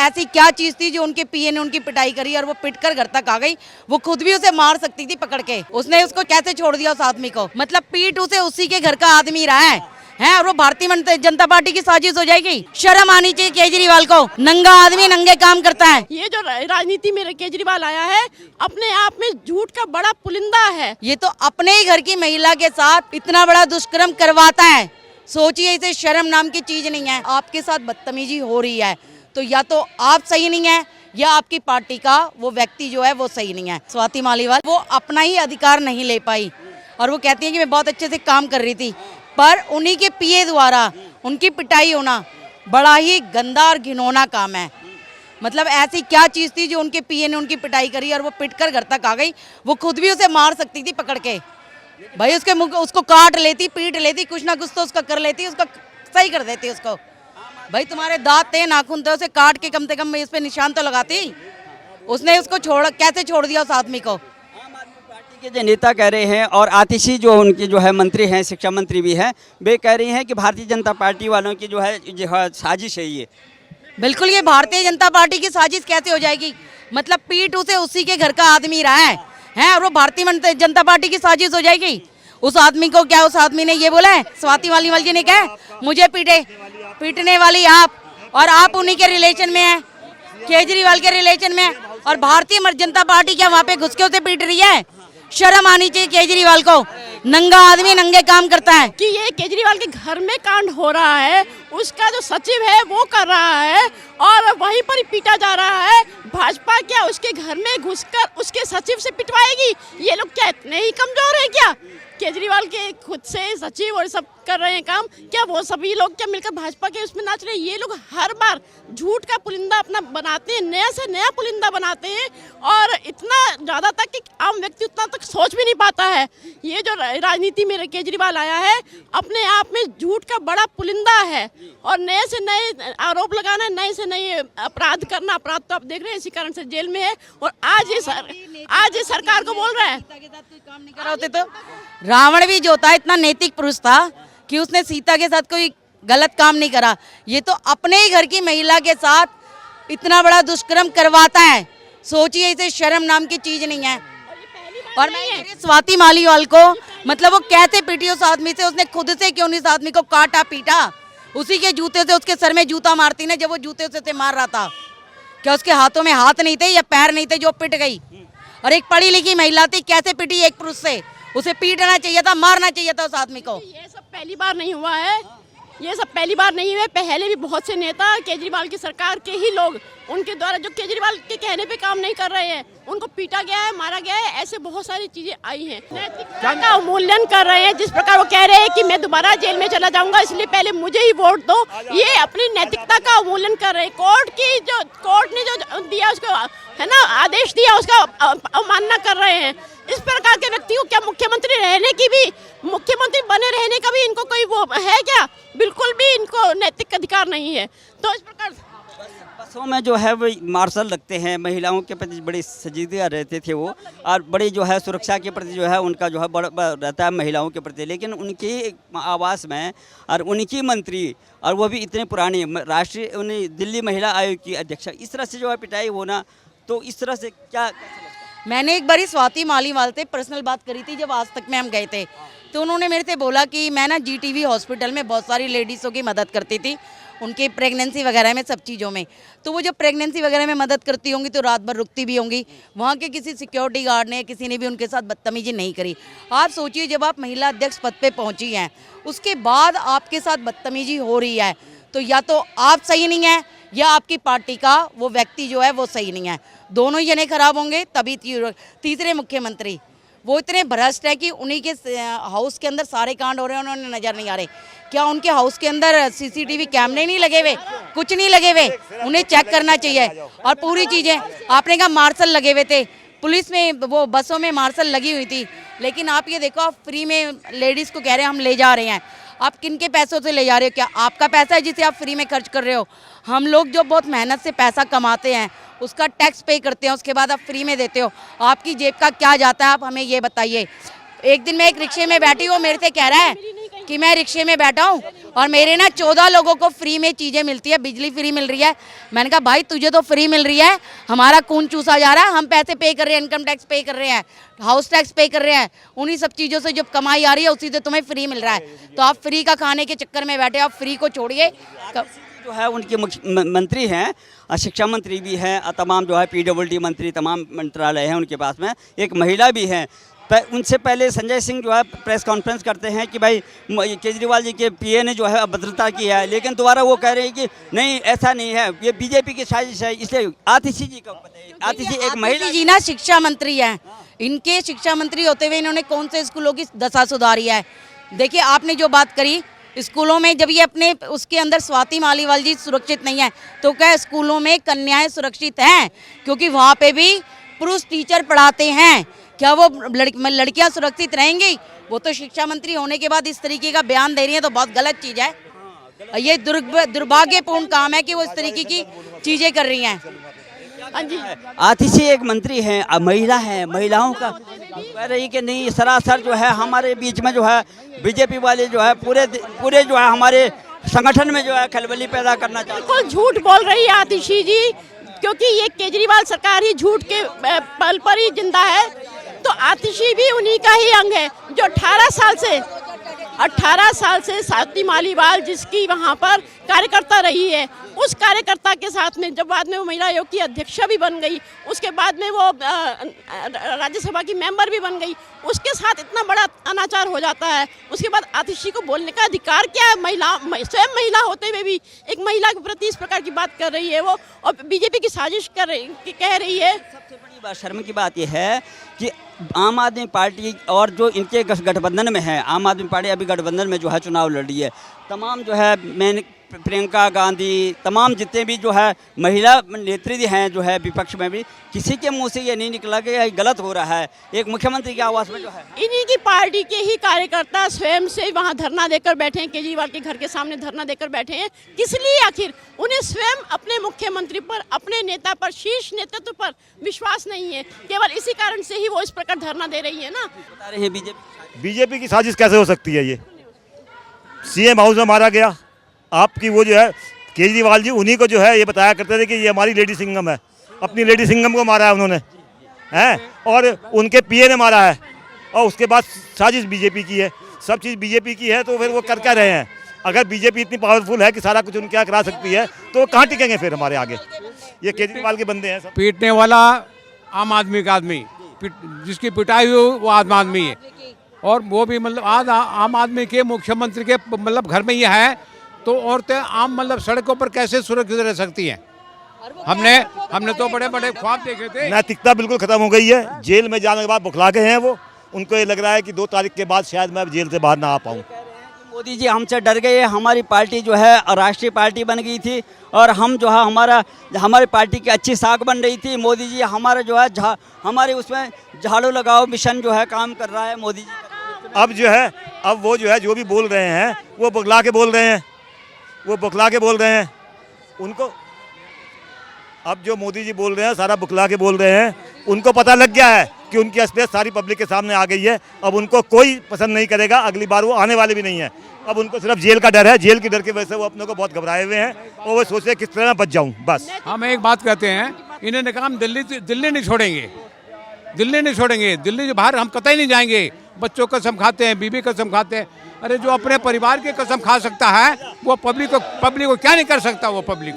ऐसी क्या चीज थी जो उनके पीए ने उनकी पिटाई करी और वो पिट कर घर तक आ गई। वो खुद भी उसे मार सकती थी पकड़ के, उसने उसको कैसे छोड़ दिया उस आदमी को। मतलब पीट उसे उसी के घर का आदमी रहा है और वो भारतीय जनता पार्टी की साजिश हो जाएगी। शर्म आनी चाहिए केजरीवाल को, नंगा आदमी नंगे काम करता है। ये जो राजनीति में केजरीवाल आया है अपने आप में झूठ का बड़ा पुलिंदा है। ये तो अपने ही घर की महिला के साथ इतना बड़ा दुष्कर्म करवाता है। सोचिए, इसे शर्म नाम की चीज नहीं है। आपके साथ बदतमीजी हो रही है तो या तो आप सही नहीं है या आपकी पार्टी का वो व्यक्ति जो है वो सही नहीं है। स्वाति मालीवाल वो अपना ही अधिकार नहीं ले पाई और वो कहती है कि मैं बहुत अच्छे से काम कर रही थी, पर उन्हीं के पीए द्वारा उनकी पिटाई होना बड़ा ही गंदा और घिनौना काम है। मतलब ऐसी क्या चीज़ थी जो उनके पीए ने उनकी पिटाई करी और वो पिट कर घर तक आ गई। वो खुद भी उसे मार सकती थी पकड़ के, भाई उसके मुंह उसको काट लेती, पीट लेती, कुछ ना कुछ तो उसका कर लेती, उसका सही कर देती उसको। भाई तुम्हारे दांत थे, नाखून थे, उसे काट के कम से कम इस पे निशान तो लगाती। उसने उसको कैसे छोड़ दिया उस आदमी को। पार्टी के जो नेता कह रहे हैं और आतिशी जो उनके जो है मंत्री हैं, शिक्षा मंत्री भी हैं, वे कह रही हैं कि भारतीय जनता पार्टी वालों की जो है साजिश है ये। बिल्कुल, ये भारतीय जनता पार्टी की साजिश कैसे हो जाएगी। मतलब पीट उसे उसी के घर का आदमी रहा है और वो भारतीय जनता पार्टी की साजिश हो जाएगी। उस आदमी को क्या, उस आदमी ने ये बोला है, स्वाति मालीवाल जी ने कहा मुझे पीटने वाली आप, और आप उन्हीं के रिलेशन में हैं, केजरीवाल के रिलेशन में है, और भारतीय जनता पार्टी क्या वहाँ पे घुस के उसे पीट रही है। शर्म आनी चाहिए केजरीवाल को, नंगा आदमी नंगे काम करता है। कि ये केजरीवाल के घर में कांड हो रहा है, उसका जो सचिव है वो कर रहा है और वहीं पर ही पीटा जा रहा है। भाजपा क्या उसके घर में घुसकर उसके सचिव से पिटवाएगी? ये लोग क्या इतने ही कमजोर हैं क्या? केजरीवाल के खुद से सचिव और सब कर रहे हैं काम, क्या वो सभी लोग क्या मिलकर भाजपा के उसमें नाच रहे हैं? ये लोग हर बार झूठ का पुलिंदा अपना बनाते हैं, नया से नया पुलिंदा बनाते हैं और इतना ज़्यादा तक कि आम व्यक्ति उतना तक सोच भी नहीं पाता है। ये जो राजनीति में केजरीवाल आया है अपने आप में झूठ का बड़ा पुलिंदा है और नए से नए आरोप लगाना, नए से नए अपराध करना। अपराध तो आप देख रहे हैं, इसी कारण से जेल में है और आज ये सरकार को बोल रहा है। काम नहीं कर रहे होते तो रावण भी जो था इतना नैतिक पुरुष था कि उसने सीता के साथ कोई गलत काम नहीं करा। ये तो अपने ही घर की महिला के साथ इतना बड़ा दुष्कर्म करवाता है। सोचिए, इसे शर्म नाम की चीज नहीं है। और मैं स्वाति मालीवाल को, मतलब वो कैसे पीटी उस आदमी से, उसने खुद से क्यों नहीं उस आदमी को काटा पीटा, उसी के जूते से उसके सर में जूता मारती ना जब वो जूते से मार रहा था। क्या उसके हाथों में हाथ नहीं थे या पैर नहीं थे जो पिट गई? और एक पढ़ी लिखी महिला थी, कैसे पिटी एक पुरुष से? उसे पीटना चाहिए था, मारना चाहिए था उस आदमी को। ये सब पहली बार नहीं हुआ है, ये सब पहली बार नहीं हुए। पहले भी बहुत से नेता केजरीवाल की सरकार के ही लोग, उनके द्वारा जो केजरीवाल के कहने पे काम नहीं कर रहे हैं, उनको पीटा गया है, मारा गया है, ऐसे बहुत सारी चीजें आई हैं। नैतिकता का अवमूल्यन कर रहे हैं। जिस प्रकार वो कह रहे हैं कि मैं दोबारा जेल में चला जाऊंगा इसलिए पहले मुझे ही वोट दो, ये अपनी नैतिकता का अवमूल्यन कर रहे हैं। कोर्ट ने जो दिया उसको है ना, आदेश दिया, उसका अवमानना कर रहे हैं। इस प्रकार के व्यक्ति को क्या मुख्यमंत्री रहने की भी, मुख्यमंत्री बने रहने का भी इनको कोई वो है क्या? बिल्कुल भी इनको नैतिक अधिकार नहीं है। तो इस प्रकार बसों में जो है वो मार्शल लगते हैं, महिलाओं के प्रति बड़ी संजीदगी रहते थे वो, और बड़ी जो है सुरक्षा के प्रति जो है उनका जो है बड़ा रहता है महिलाओं के प्रति। लेकिन उनकी आवास में और उनकी मंत्री, और वो भी इतने पुराने राष्ट्रीय दिल्ली महिला आयोग की अध्यक्षा, इस तरह से जो है पिटाई होना, तो इस तरह से क्या? मैंने एक बारी स्वाति मालीवाल से पर्सनल बात करी थी जब आज तक में हम गए थे, तो उन्होंने मेरे से बोला कि मैं ना GTV हॉस्पिटल में बहुत सारी लेडीज़ों की मदद करती थी, उनकी प्रेगनेंसी वगैरह में, सब चीज़ों में। तो वो जब प्रेगनेंसी वगैरह में मदद करती होंगी तो रात भर रुकती भी होंगी। वहाँ के किसी सिक्योरिटी गार्ड ने, किसी ने भी उनके साथ बदतमीजी नहीं करी। आप सोचिए, जब आप महिला अध्यक्ष पद पे पहुँची हैं, उसके बाद आपके साथ बदतमीजी हो रही है, तो या तो आप सही नहीं है या आपकी पार्टी का वो व्यक्ति जो है वो सही नहीं है। दोनों ही जने खराब होंगे तभी। तीसरे मुख्यमंत्री वो इतने भ्रष्ट है कि उन्हीं के हाउस के अंदर सारे कांड हो रहे हैं, उन्होंने नज़र नहीं आ रहे। क्या उनके हाउस के अंदर CCTV कैमरे नहीं लगे हुए? कुछ नहीं लगे हुए, उन्हें चेक करना चाहिए। और पूरी चीज़ें, आपने कहा मार्शल लगे हुए थे, पुलिस में वो बसों में मार्शल लगी हुई थी, लेकिन आप ये देखो, आप फ्री में लेडीज़ को कह रहे हैं हम ले जा रहे हैं। आप किन के पैसों से ले जा रहे हो? क्या आपका पैसा है जिसे आप फ्री में खर्च कर रहे हो? हम लोग जो बहुत मेहनत से पैसा कमाते हैं उसका टैक्स पे करते हैं, उसके बाद आप फ्री में देते हो। आपकी जेब का क्या जाता है, आप हमें ये बताइए। एक दिन मैं एक रिक्शे में बैठी हूँ, मेरे से कह रहा है कि मैं रिक्शे में बैठा हूँ और मेरे ना 14 लोगों को फ्री में चीज़ें मिलती है, बिजली फ्री मिल रही है। मैंने कहा भाई तुझे तो फ्री मिल रही है, हमारा खून चूसा जा रहा है, हम पैसे पे कर रहे हैं, इनकम टैक्स पे कर रहे हैं, हाउस टैक्स पे कर रहे हैं, उन्हीं सब चीज़ों से जब कमाई आ रही है उसी से तुम्हें फ्री मिल रहा है। तो आप फ्री का खाने के चक्कर में बैठे, आप फ्री को छोड़िए। जो है उनके मंत्री हैं, शिक्षा मंत्री भी हैं, तमाम जो है PWD मंत्री, तमाम मंत्रालय हैं उनके पास में, एक महिला भी हैं। उनसे पहले संजय सिंह जो है प्रेस कॉन्फ्रेंस करते हैं कि भाई केजरीवाल जी के PA ने जो है अभद्रता की है, लेकिन दोबारा वो कह रहे हैं कि नहीं ऐसा नहीं है, ये BJP की साजिश है। इसलिए आतिशी जी का बताइए, आतिशी एक महिला जी ना शिक्षा मंत्री है, इनके शिक्षा मंत्री होते हुए इन्होंने कौन से स्कूलों की दशा सुधारी है? देखिए आपने जो बात करी स्कूलों में, जब ये अपने उसके अंदर स्वाति मालीवाल जी सुरक्षित नहीं है तो क्या स्कूलों में कन्याएं सुरक्षित हैं? क्योंकि वहाँ पे भी पुरुष टीचर पढ़ाते हैं, क्या वो लड़कियां सुरक्षित रहेंगी? वो तो शिक्षा मंत्री होने के बाद इस तरीके का बयान दे रही है, तो बहुत गलत चीज़ है। ये दुर्भाग्यपूर्ण काम है कि वो इस तरीके की चीज़ें कर रही हैं। हाँ जी, आतिशी एक मंत्री हैं, महिला है, महिलाओं का कह रही कि नहीं सरासर जो है हमारे बीच में जो है BJP वाले जो है पूरे जो है हमारे संगठन में जो है खलबली पैदा करना चाहते हैं। बिल्कुल झूठ बोल रही है आतिशी जी, क्योंकि ये केजरीवाल सरकार ही झूठ के बल पर ही जिंदा है। तो आतिशी भी उन्हीं का ही अंग है जो 18 साल से स्वाति मालीवाल जिसकी वहाँ पर कार्यकर्ता रही है, उस कार्यकर्ता के साथ में जब बाद में वो महिला आयोग की अध्यक्षा भी बन गई, उसके बाद में वो राज्यसभा की मेंबर भी बन गई, उसके साथ इतना बड़ा अनाचार हो जाता है, उसके बाद आतिशी को बोलने का अधिकार क्या है? स्वयं महिला होते हुए भी एक महिला के प्रति इस प्रकार की बात कर रही है वो, और BJP की साजिश कह रही है। सबसे बड़ी बात शर्म की बात यह है कि आम आदमी पार्टी और जो इनके गठबंधन में है, आम आदमी पार्टी अभी गठबंधन में जो है चुनाव लड़ी है, तमाम जो है मैंने प्रियंका गांधी, तमाम जितने भी जो है महिला नेत्री हैं जो है विपक्ष में भी, किसी के मुंह से ये नहीं निकला कि ये गलत हो रहा है। एक मुख्यमंत्री के आवास में जो है इन्हीं की पार्टी के ही कार्यकर्ता स्वयं से वहां धरना देकर बैठे हैं, केजरीवाल के घर के सामने धरना देकर बैठे हैं। किस लिए? आखिर उन्हें स्वयं अपने मुख्यमंत्री पर, अपने नेता पर, शीर्ष नेतृत्व पर विश्वास नहीं है, केवल इसी कारण से ही वो इस प्रकार धरना दे रही है ना। बता रहे हैं BJP की साजिश कैसे हो सकती है? ये CM हाउस में मारा गया, आपकी वो जो है केजरीवाल जी उन्हीं को जो है ये बताया करते थे कि ये हमारी लेडी सिंघम है, अपनी लेडी सिंघम को मारा है उन्होंने, हैं, और उनके PA ने मारा है, और उसके बाद साजिश BJP की है, सब चीज़ BJP की है। तो फिर वो कर क्या रहे हैं? अगर BJP इतनी पावरफुल है कि सारा कुछ उनके यहाँ करा सकती है तो वो कहाँ टिकेंगे फिर हमारे आगे? ये केजरीवाल के बंदे हैं सब। पीटने वाला आम आदमी का आदमी, जिसकी पिटाई हुई वो आम आदमी है, और वो भी मतलब आज आम आदमी के मुख्यमंत्री के मतलब घर में ये है, तो औरतें आम मतलब सड़कों पर कैसे सुरक्षित रह सकती हैं? हमने तो बड़े बड़े ख्वाब देखे थे। नैतिकता बिल्कुल खत्म हो गई है। जेल में जाने के बाद बुखला गए हैं वो, उनको ये लग रहा है कि 2 तारीख के बाद शायद मैं अब जेल से बाहर ना आ पाऊँ। मोदी जी हमसे डर गए, हमारी पार्टी जो है राष्ट्रीय पार्टी बन गई थी और हम जो है हमारी पार्टी की अच्छी साख बन रही थी। मोदी जी हमारा जो है हमारे उसमें झाड़ू लगाओ मिशन जो है काम कर रहा है मोदी जी। अब जो है वो जो है जो भी बोल रहे हैं वो बुखला के बोल रहे हैं, उनको अब जो मोदी जी बोल रहे हैं सारा बुखला के बोल रहे हैं। उनको पता लग गया है कि उनकी असलियत सारी पब्लिक के सामने आ गई है। अब उनको कोई पसंद नहीं करेगा, अगली बार वो आने वाले भी नहीं है। अब उनको सिर्फ जेल का डर है, जेल की डर की वजह से वो अपने को बहुत घबराए हुए हैं और वो सोच रहे किस तरह मैं बच जाऊँ बस। हम एक बात कहते हैं, इन्होंने कहा हम दिल्ली नहीं छोड़ेंगे, दिल्ली के बाहर हम कतई नहीं जाएंगे। बच्चों का कसम खाते हैं, बीवी कसम खाते हैं। अरे जो अपने परिवार की कसम खा सकता है वो पब्लिक को क्या नहीं कर सकता वो पब्लिक।